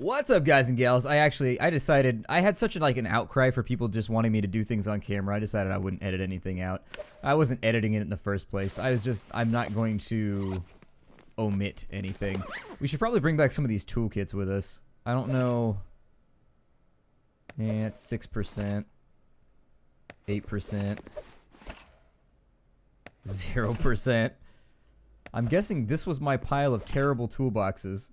What's up, guys and gals? I decided I had such an outcry for people just wanting me to do things on camera. I decided I wouldn't edit anything out. I wasn't editing it in the first place. I'm not going to omit anything. We should probably bring back some of these toolkits with us. I don't know. Yeah, it's 6%, 8%, 0%. I'm guessing this was my pile of terrible toolboxes.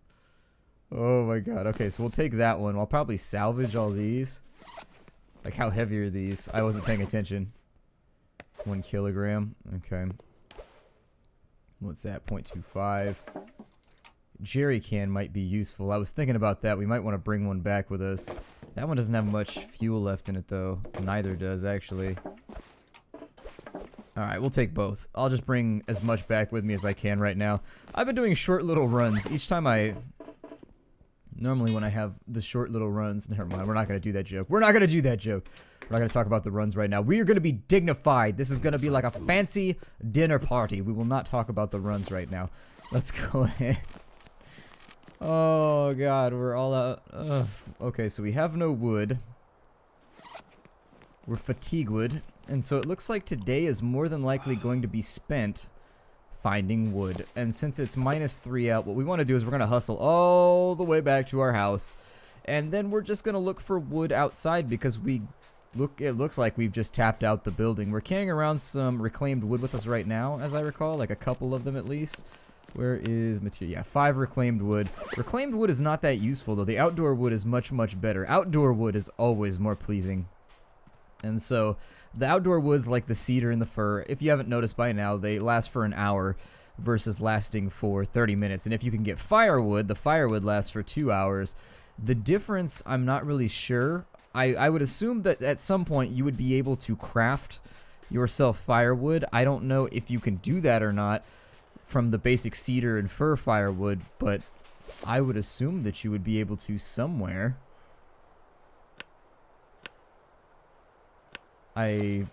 Oh my god. Okay, so we'll take that one. I'll probably salvage all these. Like, how heavy are these? I wasn't paying attention. 1 kilogram. Okay. What's that? 0.25. Jerry can might be useful. I was thinking about that. We might want to bring one back with us. That one doesn't have much fuel left in it, though. Neither does, actually. Alright, we'll take both. I'll just bring as much back with me as I can right now. I've been doing short little runs. Each time Normally when I have the short little runs... Never mind, we're not going to do that joke. We're not going to do that joke. We're not going to talk about the runs right now. We are going to be dignified. This is going to be like a fancy dinner party. We will not talk about the runs right now. Let's go ahead. Oh, God, we're all out. Ugh. Okay, so we have no wood. We're fatigued. And so it looks like today is more than likely going to be spent finding wood. And since it's -3 out, what we want to do is we're going to hustle all the way back to our house. And then we're just going to look for wood outside because it looks like we've just tapped out the building. We're carrying around some reclaimed wood with us right now, as I recall. Like a couple of them at least. Where is material? Yeah, 5 reclaimed wood. Reclaimed wood is not that useful, though. The outdoor wood is much, much better. Outdoor wood is always more pleasing. And so, the outdoor woods like the cedar and the fir, if you haven't noticed by now, they last for an hour versus lasting for 30 minutes. And if you can get firewood, the firewood lasts for 2 hours. The difference, I'm not really sure. I would assume that at some point you would be able to craft yourself firewood. I don't know if you can do that or not from the basic cedar and fir firewood, but I would assume that you would be able to somewhere. I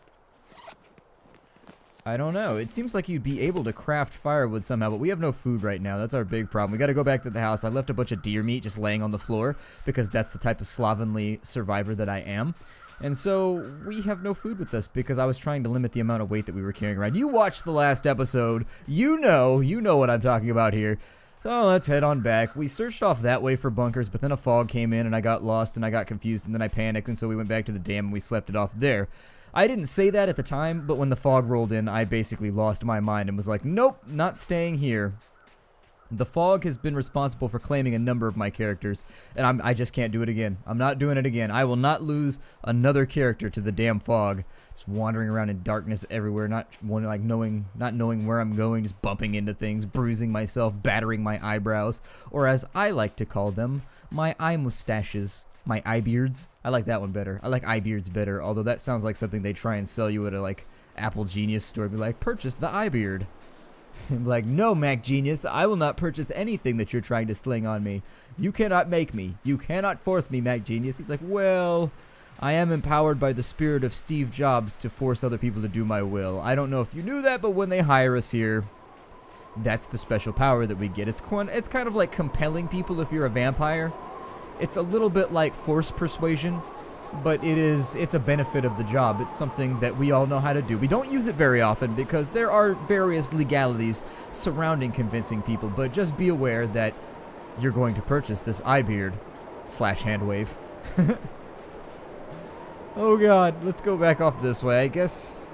don't know. It seems like you'd be able to craft firewood somehow, but we have no food right now. That's our big problem. We got to go back to the house. I left a bunch of deer meat just laying on the floor because that's the type of slovenly survivor that I am. And so we have no food with us because I was trying to limit the amount of weight that we were carrying around. You watched the last episode. You know what I'm talking about here. So let's head on back. We searched off that way for bunkers, but then a fog came in and I got lost and I got confused and then I panicked, and so we went back to the dam and we slept it off there. I didn't say that at the time, but when the fog rolled in, I basically lost my mind and was like, nope, not staying here. The fog has been responsible for claiming a number of my characters, and I just can't do it again. I'm not doing it again. I will not lose another character to the damn fog. Just wandering around in darkness everywhere, not knowing where I'm going, just bumping into things, bruising myself, battering my eyebrows, or as I like to call them, my eye mustaches. My iBeards. I like that one better. I like iBeards better, although that sounds like something they try and sell you at a, like, Apple Genius store. Be like, purchase the iBeard. And be like, no, Mac Genius, I will not purchase anything that you're trying to sling on me. You cannot make me. You cannot force me, Mac Genius. He's like, well, I am empowered by the spirit of Steve Jobs to force other people to do my will. I don't know if you knew that, but when they hire us here, that's the special power that we get. It's kind of like compelling people if you're a vampire. It's a little bit like force persuasion, but it's a benefit of the job. It's something that we all know how to do. We don't use it very often because there are various legalities surrounding convincing people, but just be aware that you're going to purchase this iBeard / handwave. Oh god, let's go back off this way. I guess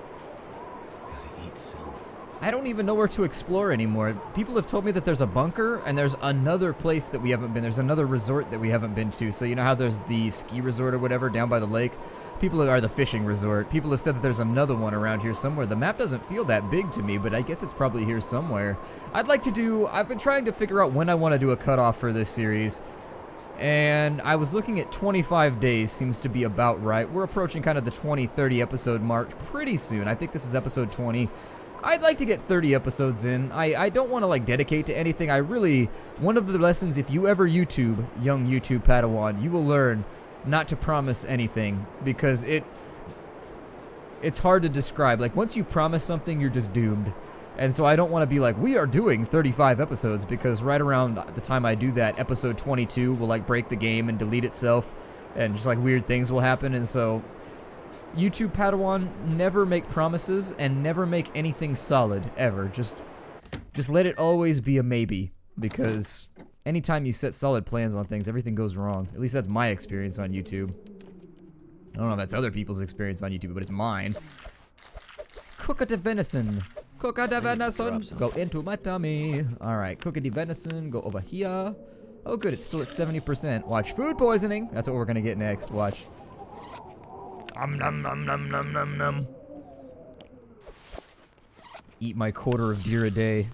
I don't even know where to explore anymore. People have told me that there's a bunker, and there's another place that we haven't been. There's another resort that we haven't been to. So you know how there's the ski resort or whatever down by the lake? People are the fishing resort. People have said that there's another one around here somewhere. The map doesn't feel that big to me, but I guess it's probably here somewhere. I've been trying to figure out when I want to do a cutoff for this series. And I was looking at 25 days seems to be about right. We're approaching kind of the 20-30 episode mark pretty soon. I think this is episode 20. I'd like to get 30 episodes in. I don't want to like dedicate to anything. One of the lessons, if you ever YouTube, young YouTube Padawan, you will learn not to promise anything because it's hard to describe. Like once you promise something, you're just doomed. And so I don't want to be like, we are doing 35 episodes, because right around the time I do that, episode 22 will like break the game and delete itself, and just like weird things will happen. And so YouTube Padawan, never make promises and never make anything solid ever. Just let it always be a maybe, because anytime you set solid plans on things, everything goes wrong. At least that's my experience on YouTube. I don't know if that's other people's experience on YouTube, but it's mine. Cook the venison. Cook the venison. Go into my tummy. Alright, cook the venison. Go over here. Oh good, it's still at 70%. Watch, food poisoning. That's what we're gonna get next. Watch. Nom nom nom nom nom nom. Eat my quarter of deer a day.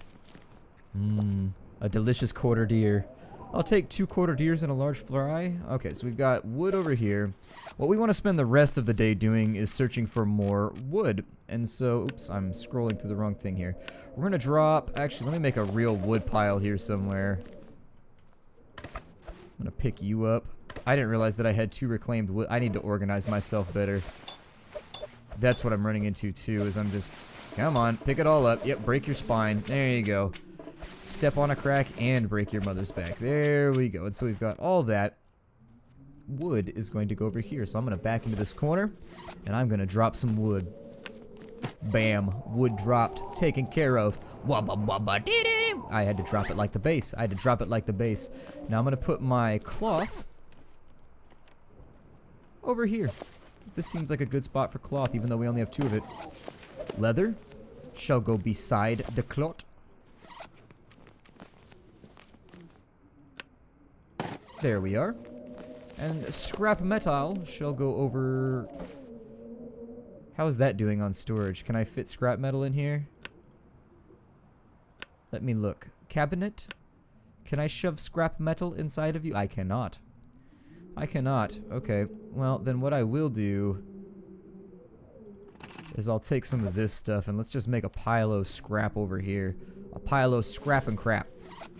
A delicious quarter deer. I'll take 2 quarter deers and a large fry. Okay, so we've got wood over here. What we want to spend the rest of the day doing is searching for more wood. And so, oops, I'm scrolling through the wrong thing here. We're going to drop, actually, let me make a real wood pile here somewhere. I'm going to pick you up. I didn't realize that I had 2 reclaimed wood. I need to organize myself better. That's what I'm running into too, is I'm just, come on, pick it all up. Yep, break your spine. There you go. Step on a crack and break your mother's back. There we go. And so we've got all that. Wood is going to go over here. So I'm going to back into this corner, and I'm going to drop some wood. Bam. Wood dropped. Taken care of. Wubba wubba dee dee. I had to drop it like the base. I had to drop it like the base. Now I'm going to put my cloth over here. This seems like a good spot for cloth, even though we only have 2 of it. Leather shall go beside the cloth. There we are. And scrap metal shall go over... How is that doing on storage? Can I fit scrap metal in here? Let me look. Cabinet? Can I shove scrap metal inside of you? I cannot. I cannot. Okay. Well, then what I will do is I'll take some of this stuff and let's just make a pile of scrap over here. A pile of scrap and crap.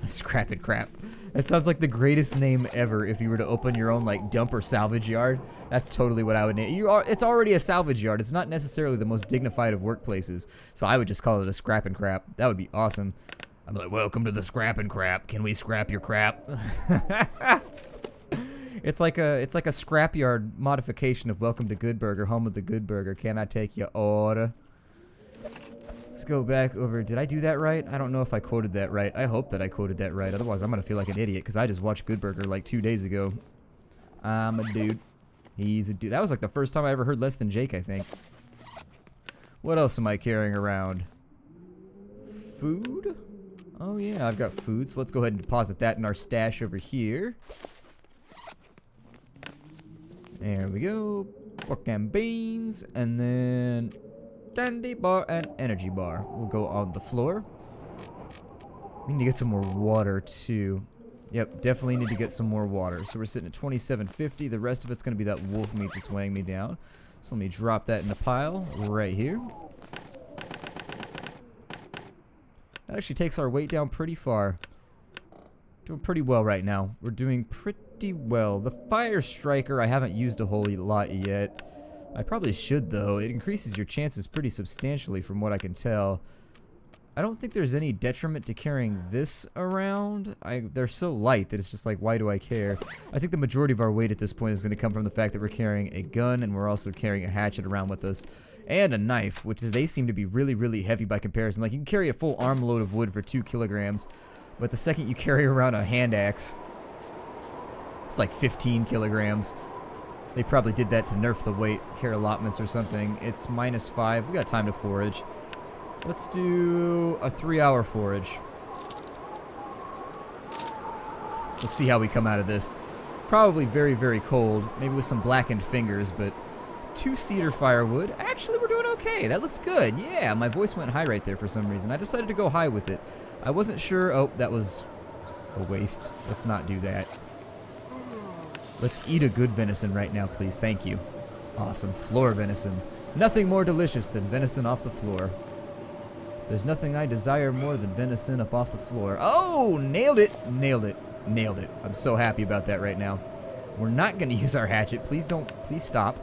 Scrap and crap. That sounds like the greatest name ever if you were to open your own like dump or salvage yard. That's totally what I would name. It's already a salvage yard. It's not necessarily the most dignified of workplaces. So I would just call it a scrap and crap. That would be awesome. I'm like, welcome to the scrap and crap. Can we scrap your crap? It's like a scrapyard modification of Welcome to Good Burger, home of the Good Burger. Can I take your order? Let's go back over. Did I do that right? I don't know if I quoted that right. I hope that I quoted that right. Otherwise, I'm going to feel like an idiot because I just watched Good Burger like 2 days ago. I'm a dude. He's a dude. That was like the first time I ever heard Less Than Jake, I think. What else am I carrying around? Food? Oh, yeah, I've got food. So let's go ahead and deposit that in our stash over here. There we go. Pork and beans. And then... Dandy bar and energy bar will go on the floor. We need to get some more water too. Yep, definitely need to get some more water. So we're sitting at 2750. The rest of it's going to be that wolf meat that's weighing me down. So let me drop that in the pile right here. That actually takes our weight down pretty far. Doing pretty well right now. We're doing pretty well. The fire striker I haven't used a whole lot yet. I probably should, though. It increases your chances pretty substantially from what I can tell. I don't think there's any detriment to carrying this around. They're so light that it's just like, why do I care? I think the majority of our weight at this point is going to come from the fact that we're carrying a gun and we're also carrying a hatchet around with us. And a knife, which they seem to be really, really heavy by comparison. Like, you can carry a full armload of wood for 2 kilograms, but the second you carry around a hand axe, it's like 15 kilograms. They probably did that to nerf the weight care allotments or something. It's -5. We got time to forage. Let's do a 3-hour forage. We'll see how we come out of this. Probably very, very cold. Maybe with some blackened fingers, but 2 cedar firewood. Actually, we're doing okay. That looks good. Yeah, my voice went high right there for some reason. I decided to go high with it. I wasn't sure. Oh, that was a waste. Let's not do that. Let's eat a good venison right now, please. Thank you. Awesome. Floor venison. Nothing more delicious than venison off the floor. There's nothing I desire more than venison up off the floor. Oh, nailed it. Nailed it. Nailed it. I'm so happy about that right now. We're not going to use our hatchet. Please stop.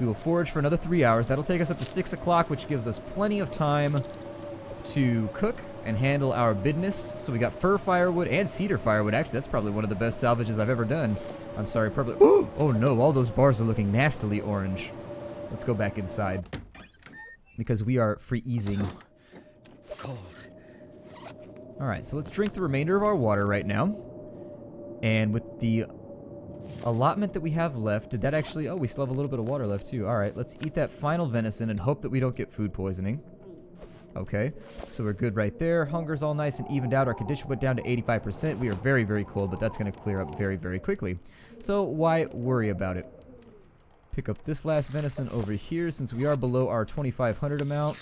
We will forage for another 3 hours. That'll take us up to 6 o'clock, which gives us plenty of time to cook and handle our business. So we got fir firewood and cedar firewood. Actually, that's probably one of the best salvages I've ever done. I'm sorry, probably. Oh no, all those bars are looking nastily orange. Let's go back inside because we are freezing. Cold. All right, so let's drink the remainder of our water right now. And with the allotment that we have left, did that actually... Oh, we still have a little bit of water left too. All right, let's eat that final venison and hope that we don't get food poisoning. Okay, so we're good right there. Hunger's all nice and evened out. Our condition went down to 85%. We are very, very cold, but that's going to clear up very, very quickly. So why worry about it? Pick up this last venison over here since we are below our 2,500 amount.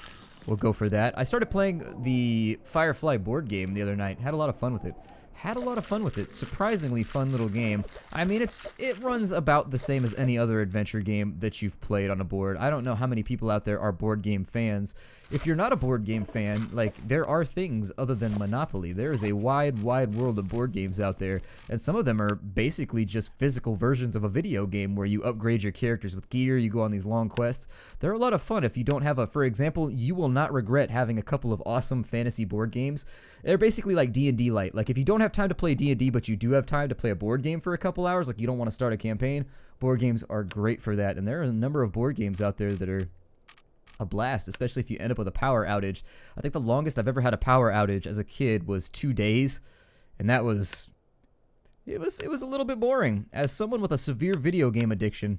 We'll go for that. I started playing the Firefly board game the other night. Had a lot of fun with it. Surprisingly fun little game. I mean, it runs about the same as any other adventure game that you've played on a board. I don't know how many people out there are board game fans. If you're not a board game fan, like, there are things other than Monopoly. There is a wide, wide world of board games out there, and some of them are basically just physical versions of a video game where you upgrade your characters with gear, you go on these long quests. They're a lot of fun if you don't have for example, you will not regret having a couple of awesome fantasy board games. They're basically like D&D Lite. Like, if you don't have time to play D&D, but you do have time to play a board game for a couple hours, like you don't want to start a campaign, board games are great for that. And there are a number of board games out there that are a blast, especially if you end up with a power outage. I think the longest I've ever had a power outage as a kid was 2 days, and that was... It was a little bit boring. As someone with a severe video game addiction,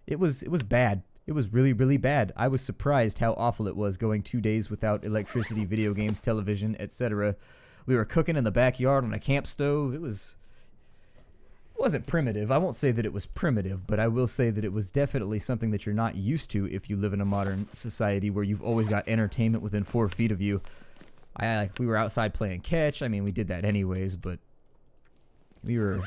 it was bad. It was really, really bad. I was surprised how awful it was going 2 days without electricity, video games, television, etc. We were cooking in the backyard on a camp stove. It wasn't primitive. I won't say that it was primitive, but I will say that it was definitely something that you're not used to if you live in a modern society where you've always got entertainment within 4 feet of you. We were outside playing catch. I mean, we did that anyways, but you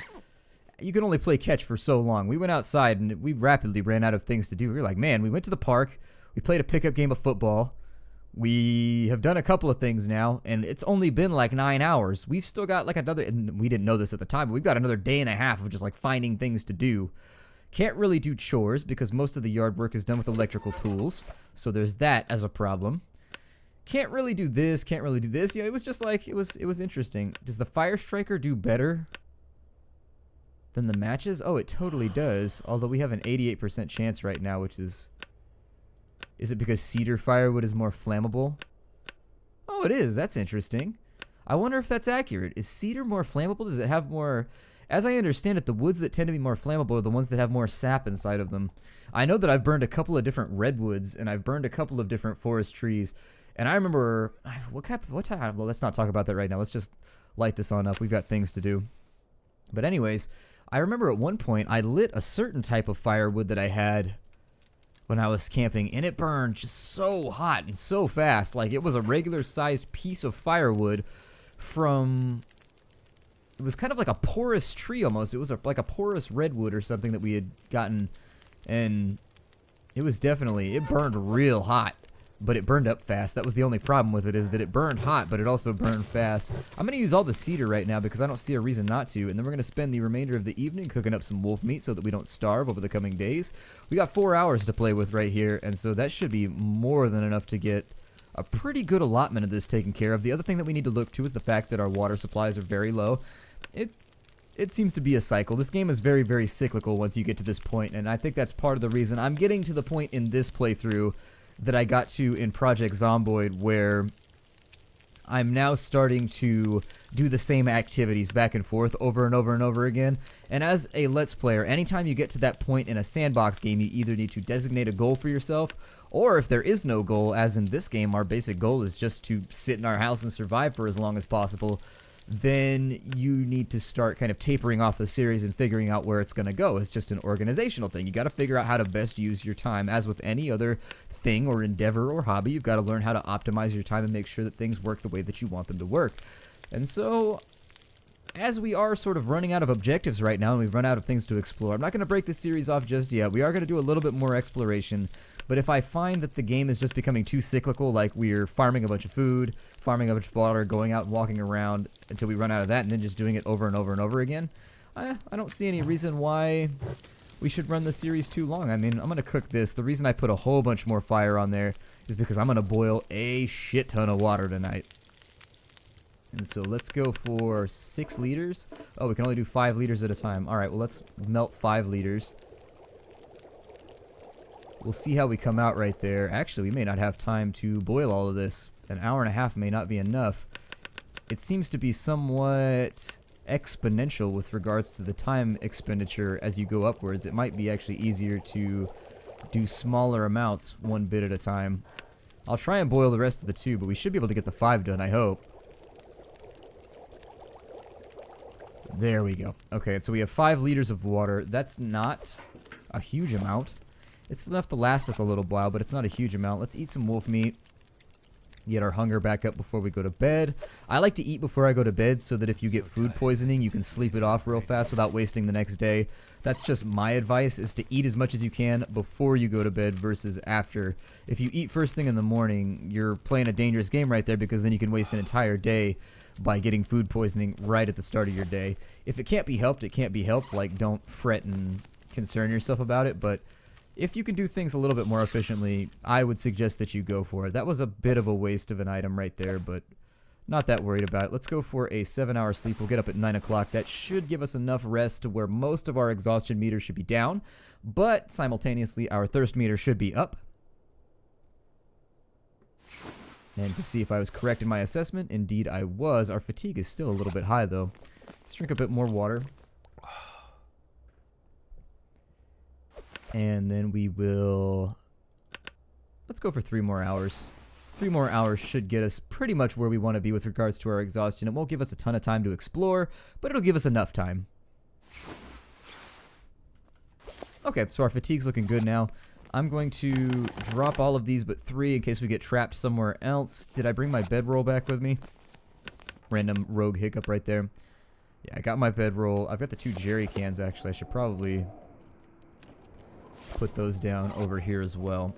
can only play catch for so long. We went outside and we rapidly ran out of things to do. We were like, man, we went to the park. We played a pickup game of football. We have done a couple of things now, and it's only been like 9 hours. We've still got like another, and we didn't know this at the time, but we've got another day and a half of just like finding things to do. Can't really do chores because most of the yard work is done with electrical tools. So there's that as a problem. Can't really do this, can't really do this. Yeah, it was just like, it was interesting. Does the Fire Striker do better than the matches? Oh, it totally does. Although we have an 88% chance right now, which is... Is it because cedar firewood is more flammable? Oh, it is. That's interesting. I wonder if that's accurate. Is cedar more flammable? Does it have more... As I understand it, the woods that tend to be more flammable are the ones that have more sap inside of them. I know that I've burned a couple of different redwoods, and I've burned a couple of different forest trees. And I remember... What type? Well, let's not talk about that right now. Let's just light this on up. We've got things to do. But anyways, I remember at one point I lit a certain type of firewood that I had when I was camping, and it burned just so hot and so fast. Like, it was a regular sized piece of firewood from... It was kind of like a porous tree almost. It was like a porous redwood or something that we had gotten, and it was definitely... It burned real hot, but it burned up fast. That was the only problem with it, is that it burned hot, but it also burned fast. I'm going to use all the cedar right now because I don't see a reason not to, and then we're going to spend the remainder of the evening cooking up some wolf meat so that we don't starve over the coming days. We got 4 hours to play with right here, and so that should be more than enough to get a pretty good allotment of this taken care of. The other thing that we need to look to is the fact that our water supplies are very low. It seems to be a cycle. This game is very, very cyclical once you get to this point, and I think that's part of the reason I'm getting to the point in this playthrough that I got to in Project Zomboid, where I'm now starting to do the same activities back and forth over and over and over again. And as a Let's Player, anytime you get to that point in a Sandbox game, you either need to designate a goal for yourself, or if there is no goal, as in this game, our basic goal is just to sit in our house and survive for as long as possible, then you need to start kind of tapering off the series and figuring out where it's going to go. It's just an organizational thing. You got to figure out how to best use your time. As with any other thing or endeavor or hobby, you've got to learn how to optimize your time and make sure that things work the way that you want them to work. And so, as we are sort of running out of objectives right now and we've run out of things to explore, I'm not going to break this series off just yet. We are going to do a little bit more exploration. But if I find that the game is just becoming too cyclical, like we're farming a bunch of food, farming a bunch of water, going out and walking around until we run out of that, and then just doing it over and over and over again, I don't see any reason why we should run the series too long. I mean, I'm going to cook this. The reason I put a whole bunch more fire on there is because I'm going to boil a shit ton of water tonight. And so let's go for 6 liters. Oh, we can only do 5 liters at a time. Alright, well let's melt 5 liters. We'll see how we come out right there. Actually, we may not have time to boil all of this. An hour and a half may not be enough. It seems to be somewhat exponential with regards to the time expenditure as you go upwards. It might be actually easier to do smaller amounts one bit at a time. I'll try and boil the rest of the 2, but we should be able to get the 5 done, I hope. There we go. Okay, so we have 5 liters of water. That's not a huge amount. It's enough to last us a little while, but it's not a huge amount. Let's eat some wolf meat. Get our hunger back up before we go to bed. I like to eat before I go to bed so that if you get food poisoning, you can sleep it off real fast without wasting the next day. That's just my advice, is to eat as much as you can before you go to bed versus after. If you eat first thing in the morning, you're playing a dangerous game right there, because then you can waste an entire day by getting food poisoning right at the start of your day. If it can't be helped, it can't be helped. Like, don't fret and concern yourself about it, but if you can do things a little bit more efficiently, I would suggest that you go for it. That was a bit of a waste of an item right there, but not that worried about it. Let's go for a 7-hour sleep. We'll get up at 9 o'clock. That should give us enough rest to where most of our exhaustion meter should be down, but simultaneously our thirst meter should be up. And to see if I was correct in my assessment, indeed I was. Our fatigue is still a little bit high, though. Let's drink a bit more water. And then we will... Let's go for 3 more hours. 3 more hours should get us pretty much where we want to be with regards to our exhaustion. It won't give us a ton of time to explore, but it'll give us enough time. Okay, so our fatigue's looking good now. I'm going to drop all of these but 3 in case we get trapped somewhere else. Did I bring my bedroll back with me? Random rogue hiccup right there. Yeah, I got my bedroll. I've got the 2 jerry cans, actually. I should probably put those down over here as well.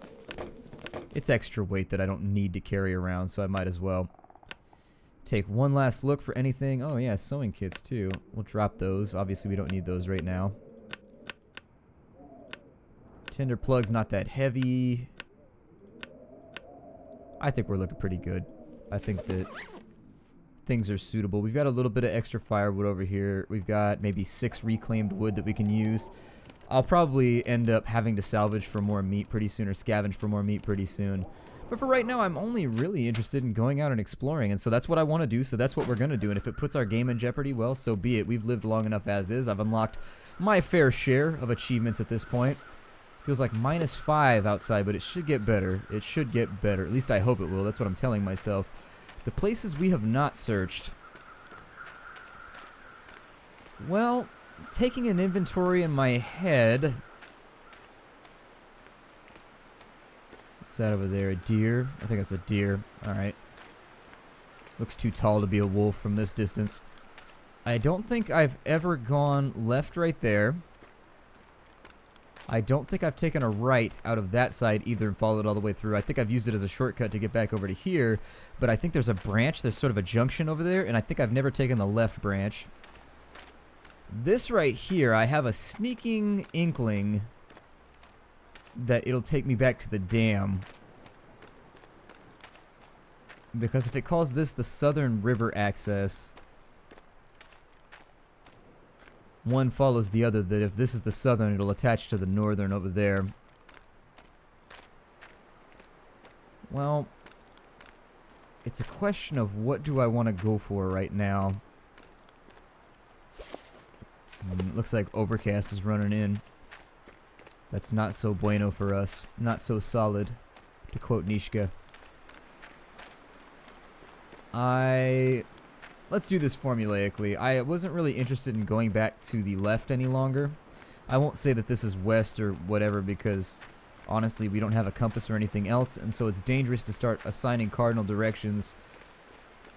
It's extra weight that I don't need to carry around, so I might as well take one last look for anything. Oh yeah, sewing kits too. We'll drop those. Obviously we don't need those right now. Tinder plug's not that heavy. I think we're looking pretty good. I think that things are suitable. We've got a little bit of extra firewood over here. We've got maybe 6 reclaimed wood that we can use. I'll probably end up having to salvage for more meat pretty soon, or scavenge for more meat pretty soon. But for right now, I'm only really interested in going out and exploring, and so that's what I want to do, so that's what we're going to do. And if it puts our game in jeopardy, well, so be it. We've lived long enough as is. I've unlocked my fair share of achievements at this point. Feels like -5 outside, but it should get better. It should get better. At least I hope it will. That's what I'm telling myself. The places we have not searched. Well, taking an inventory in my head. What's that over there? A deer? I think that's a deer. Alright. Looks too tall to be a wolf from this distance. I don't think I've ever gone left right there. I don't think I've taken a right out of that side either and followed all the way through. I think I've used it as a shortcut to get back over to here. But I think there's a branch. There's sort of a junction over there. And I think I've never taken the left branch. This right here, I have a sneaking inkling that it'll take me back to the dam. Because if it calls this the southern river access, one follows the other, that if this is the southern, it'll attach to the northern over there. Well, it's a question of what do I want to go for right now. Looks like Overcast is running in. That's not so bueno for us. Not so solid, to quote Nishka. Let's do this formulaically. I wasn't really interested in going back to the left any longer. I won't say that this is west or whatever, because honestly we don't have a compass or anything else, and so it's dangerous to start assigning cardinal directions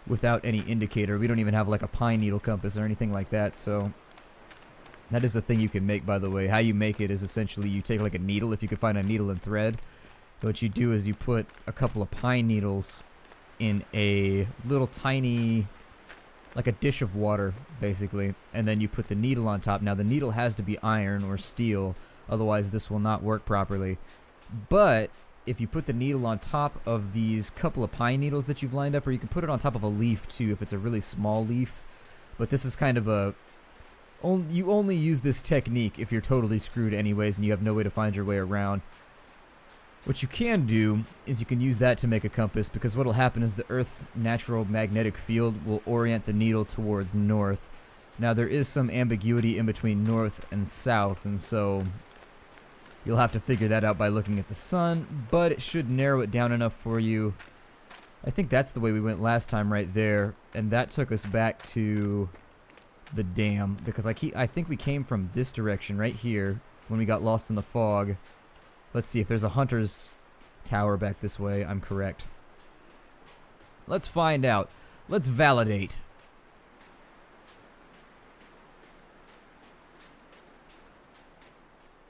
without any indicator. We don't even have like a pine needle compass or anything like that, so... That is a thing you can make, by the way. How you make it is essentially you take like a needle, if you can find a needle and thread. What you do is you put a couple of pine needles in a little tiny, like a dish of water, basically. And then you put the needle on top. Now the needle has to be iron or steel, otherwise this will not work properly. But if you put the needle on top of these couple of pine needles that you've lined up, or you can put it on top of a leaf too if it's a really small leaf. But this is kind of a... You only use this technique if you're totally screwed anyways and you have no way to find your way around. What you can do is you can use that to make a compass, because what will happen is the Earth's natural magnetic field will orient the needle towards north. Now there is some ambiguity in between north and south, and so you'll have to figure that out by looking at the sun, but it should narrow it down enough for you. I think that's the way we went last time right there, and that took us back to the dam, because I think we came from this direction right here when we got lost in the fog. Let's see if there's a hunter's tower back this way. I'm correct. Let's find out. Let's validate.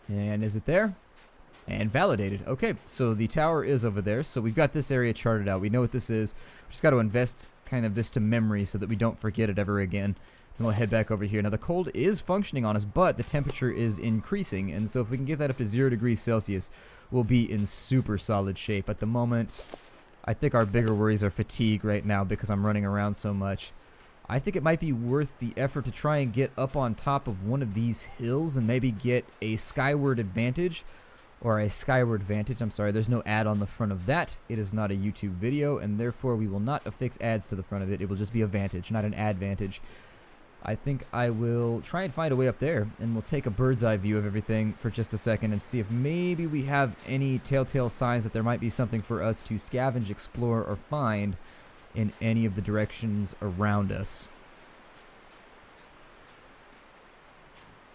And is it there? And validated. Okay, so the tower is over there. So we've got this area charted out. We know what this is. We just got to invest kind of this to memory so that we don't forget it ever again. Then we'll head back over here. Now the cold is functioning on us, but the temperature is increasing. And so if we can get that up to 0 degrees Celsius, we'll be in super solid shape. At the moment, I think our bigger worries are fatigue right now because I'm running around so much. I think it might be worth the effort to try and get up on top of one of these hills and maybe get a skyward advantage. Or a skyward vantage. I'm sorry, there's no ad on the front of that. It is not a YouTube video, and therefore we will not affix ads to the front of it. It will just be a vantage, not an advantage. I think I will try and find a way up there, and we'll take a bird's eye view of everything for just a second and see if maybe we have any telltale signs that there might be something for us to scavenge, explore, or find in any of the directions around us.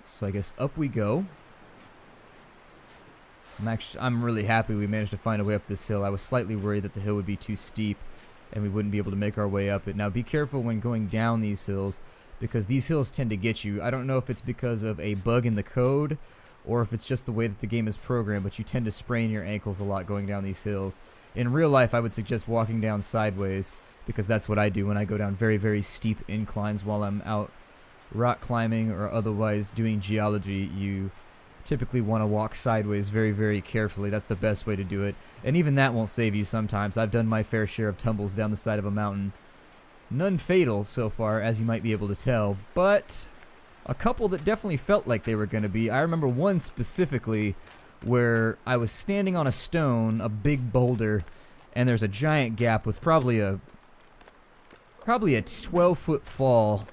So I guess up we go. I'm really happy we managed to find a way up this hill. I was slightly worried that the hill would be too steep and we wouldn't be able to make our way up it. Now be careful when going down these hills, because these hills tend to get you. I don't know if it's because of a bug in the code or if it's just the way that the game is programmed, but you tend to sprain your ankles a lot going down these hills. In real life, I would suggest walking down sideways, because that's what I do when I go down very, very steep inclines while I'm out rock climbing or otherwise doing geology. You typically want to walk sideways very, very carefully. That's the best way to do it. And even that won't save you sometimes. I've done my fair share of tumbles down the side of a mountain. None fatal so far, as you might be able to tell, but a couple that definitely felt like they were going to be. I remember one specifically where I was standing on a stone, a big boulder, and there's a giant gap with probably a 12-foot fall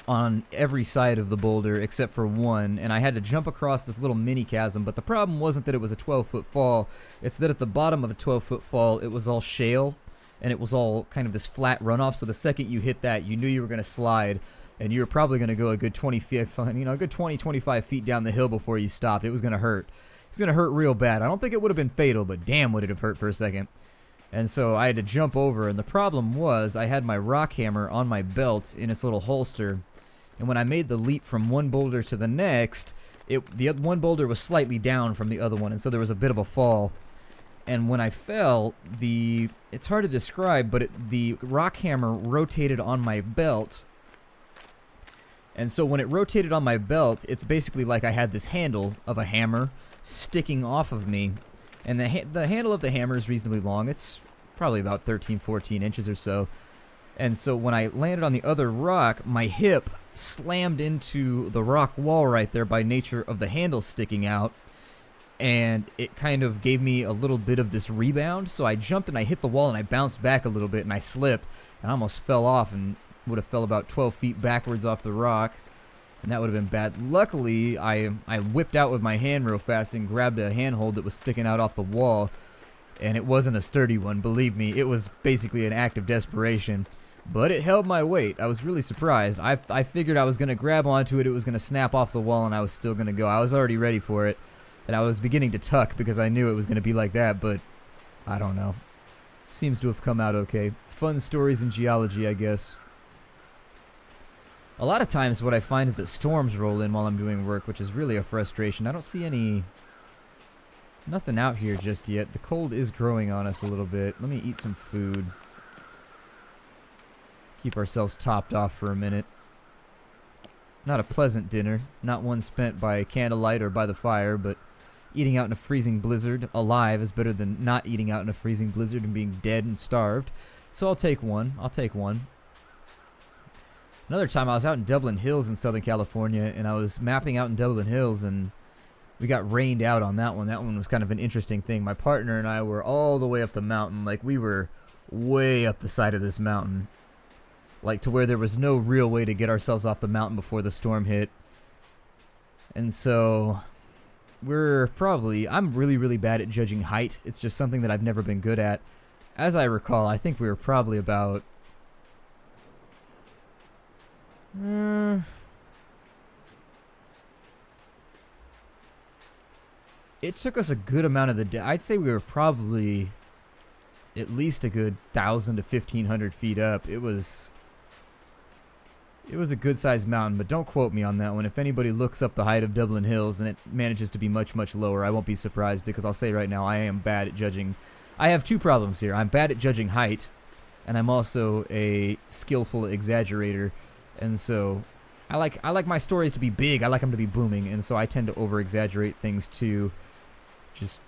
on every side of the boulder except for one, and I had to jump across this little mini chasm. But the problem wasn't that it was a 12-foot fall, it's that at the bottom of a 12-foot fall it was all shale and it was all kind of this flat runoff, so the second you hit that you knew you were going to slide, and you were probably going to go a good 20 feet, a good 20-25 feet down the hill before you stopped. It was going to hurt. It was going to hurt real bad. I don't think it would have been fatal, but damn would it have hurt for a second. And so I had to jump over, and the problem was I had my rock hammer on my belt in its little holster. And when I made the leap from one boulder to the next, the one boulder was slightly down from the other one, and so there was a bit of a fall. And when I fell, it's hard to describe, but the rock hammer rotated on my belt. And so when it rotated on my belt, it's basically like I had this handle of a hammer sticking off of me. And the handle of the hammer is reasonably long. It's probably about 13, 14 inches or so. And so when I landed on the other rock, my hip slammed into the rock wall right there by nature of the handle sticking out, and it kind of gave me a little bit of this rebound. So I jumped and I hit the wall and I bounced back a little bit and I slipped and I almost fell off and would have fell about 12 feet backwards off the rock, and that would have been bad. Luckily, I whipped out with my hand real fast and grabbed a handhold that was sticking out off the wall, and it wasn't a sturdy one, believe me. It was basically an act of desperation. But it held my weight. I was really surprised. I figured I was going to grab onto it, it was going to snap off the wall, and I was still going to go. I was already ready for it, and I was beginning to tuck because I knew it was going to be like that, but I don't know. Seems to have come out okay. Fun stories in geology, I guess. A lot of times what I find is that storms roll in while I'm doing work, which is really a frustration. I don't see nothing out here just yet. The cold is growing on us a little bit. Let me eat some food. Keep ourselves topped off for a minute. Not a pleasant dinner, not one spent by candlelight or by the fire, but Eating out in a freezing blizzard alive is better than not eating out in a freezing blizzard and being dead and starved. So I'll take one. I'll take one. Another time I was out in Dublin Hills in Southern California, and I was mapping out in Dublin Hills, and we got rained out on that one. That one was kind of an interesting thing. My partner and I were all the way up the mountain. Like, we were way up the side of this mountain. Like, to where there was no real way to get ourselves off the mountain before the storm hit. And so I'm really, really bad at judging height. It's just something that I've never been good at. As I recall, I think we were probably about... It took us a good amount of the day. I'd say we were probably at least a good 1,000 to 1,500 feet up. It was a good-sized mountain, but don't quote me on that one. If anybody looks up the height of Dublin Hills and it manages to be much, much lower, I won't be surprised, because I'll say right now I am bad at judging. I have two problems here. I'm bad at judging height, and I'm also a skillful exaggerator. And so I like my stories to be big. I like them to be booming, and so I tend to over-exaggerate things too, just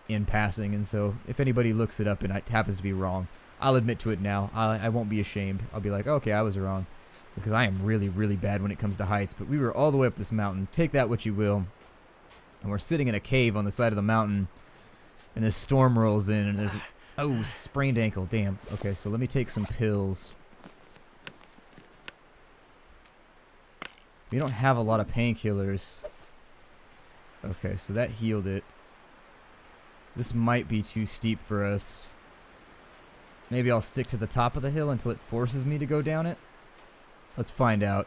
in passing. And so if anybody looks it up and it happens to be wrong, I'll admit to it now. I won't be ashamed. I'll be like, okay, I was wrong. Because I am really, really bad when it comes to heights. But we were all the way up this mountain. Take that what you will. And we're sitting in a cave on the side of the mountain. And this storm rolls in. And there's... Oh, sprained ankle. Damn. Okay, so let me take some pills. We don't have a lot of painkillers. Okay, so that healed it. This might be too steep for us. Maybe I'll stick to the top of the hill until it forces me to go down it. Let's find out.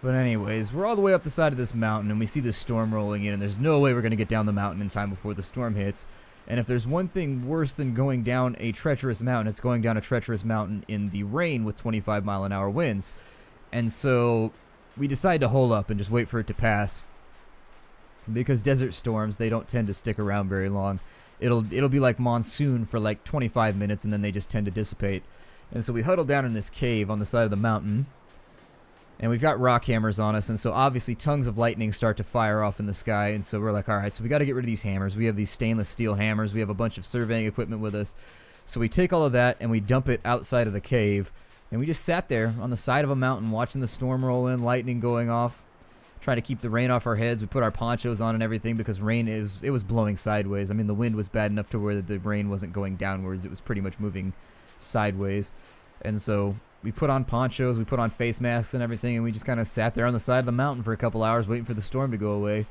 But anyways, we're all the way up the side of this mountain, and we see this storm rolling in, and there's no way we're going to get down the mountain in time before the storm hits. And if there's one thing worse than going down a treacherous mountain, it's going down a treacherous mountain in the rain with 25-mile-an-hour winds. And so we decide to hole up and just wait for it to pass. Because desert storms, they don't tend to stick around very long. It'll be like monsoon for like 25 minutes, and then they just tend to dissipate. And so we huddle down in this cave on the side of the mountain, and we've got rock hammers on us, and so obviously tongues of lightning start to fire off in the sky, and so we're like, alright, so we got to get rid of these hammers. We have these stainless steel hammers, we have a bunch of surveying equipment with us, so we take all of that and we dump it outside of the cave, and we just sat there on the side of a mountain watching the storm roll in, lightning going off, trying to keep the rain off our heads. We put our ponchos on and everything because rain, it was blowing sideways. I mean, the wind was bad enough to where the rain wasn't going downwards, it was pretty much moving sideways. And so we put on ponchos, we put on face masks and everything, and we just kind of sat there on the side of the mountain for a couple hours waiting for the storm to go away.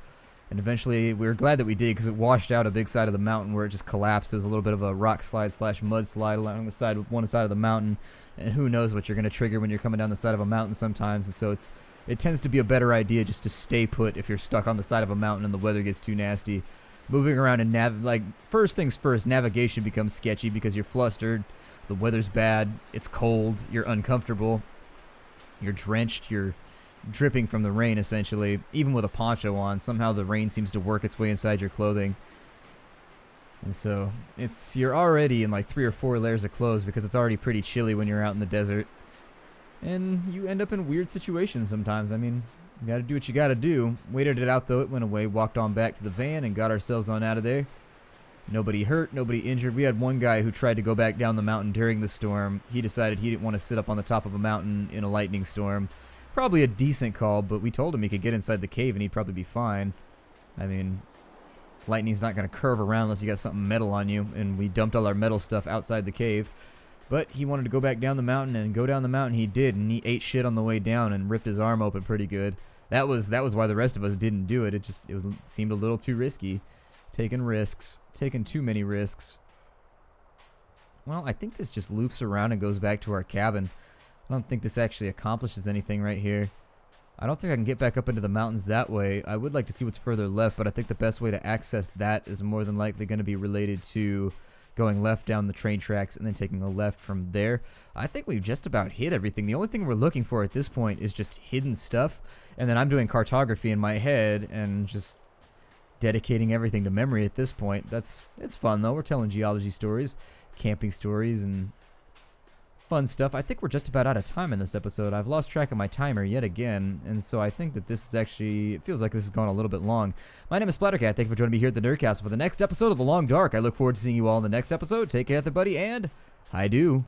And eventually we were glad that we did, because it washed out a big side of the mountain where it just collapsed. There was a little bit of a rock slide / mud slide along the side of one side of the mountain, and who knows what you're going to trigger when you're coming down the side of a mountain sometimes. And so it tends to be a better idea just to stay put if you're stuck on the side of a mountain and the weather gets too nasty. Moving around and first things first, navigation becomes sketchy because you're flustered. The weather's bad, it's cold, you're uncomfortable, you're drenched, you're dripping from the rain essentially. Even with a poncho on, somehow the rain seems to work its way inside your clothing. And so, you're already in like 3 or 4 layers of clothes because it's already pretty chilly when you're out in the desert. And you end up in weird situations sometimes. I mean, you gotta do what you gotta do. Waited it out though, it went away, walked on back to the van and got ourselves on out of there. Nobody hurt, nobody injured. We had one guy who tried to go back down the mountain during the storm. He decided he didn't want to sit up on the top of a mountain in a lightning storm. Probably a decent call, but we told him he could get inside the cave and he'd probably be fine. I mean, lightning's not going to curve around unless you got something metal on you, and we dumped all our metal stuff outside the cave. But he wanted to go back down the mountain, and go down the mountain he did, and he ate shit on the way down and ripped his arm open pretty good. That was why the rest of us didn't do it. It seemed a little too risky. Taking risks. Taking too many risks. Well, I think this just loops around and goes back to our cabin. I don't think this actually accomplishes anything right here. I don't think I can get back up into the mountains that way. I would like to see what's further left, but I think the best way to access that is more than likely going to be related to going left down the train tracks and then taking a left from there. I think we've just about hit everything. The only thing we're looking for at this point is just hidden stuff, and then I'm doing cartography in my head and just dedicating everything to memory at this point. It's fun though. We're telling geology stories, camping stories, and fun stuff. I think we're just about out of time in this episode. I've lost track of my timer yet again, and so I think that this is actually, it feels like this has gone a little bit long. My name is Splattercat. Thank you for joining me here at the Nerdcast for the next episode of The Long Dark. I look forward to seeing you all in the next episode. Take care, everybody, and I do.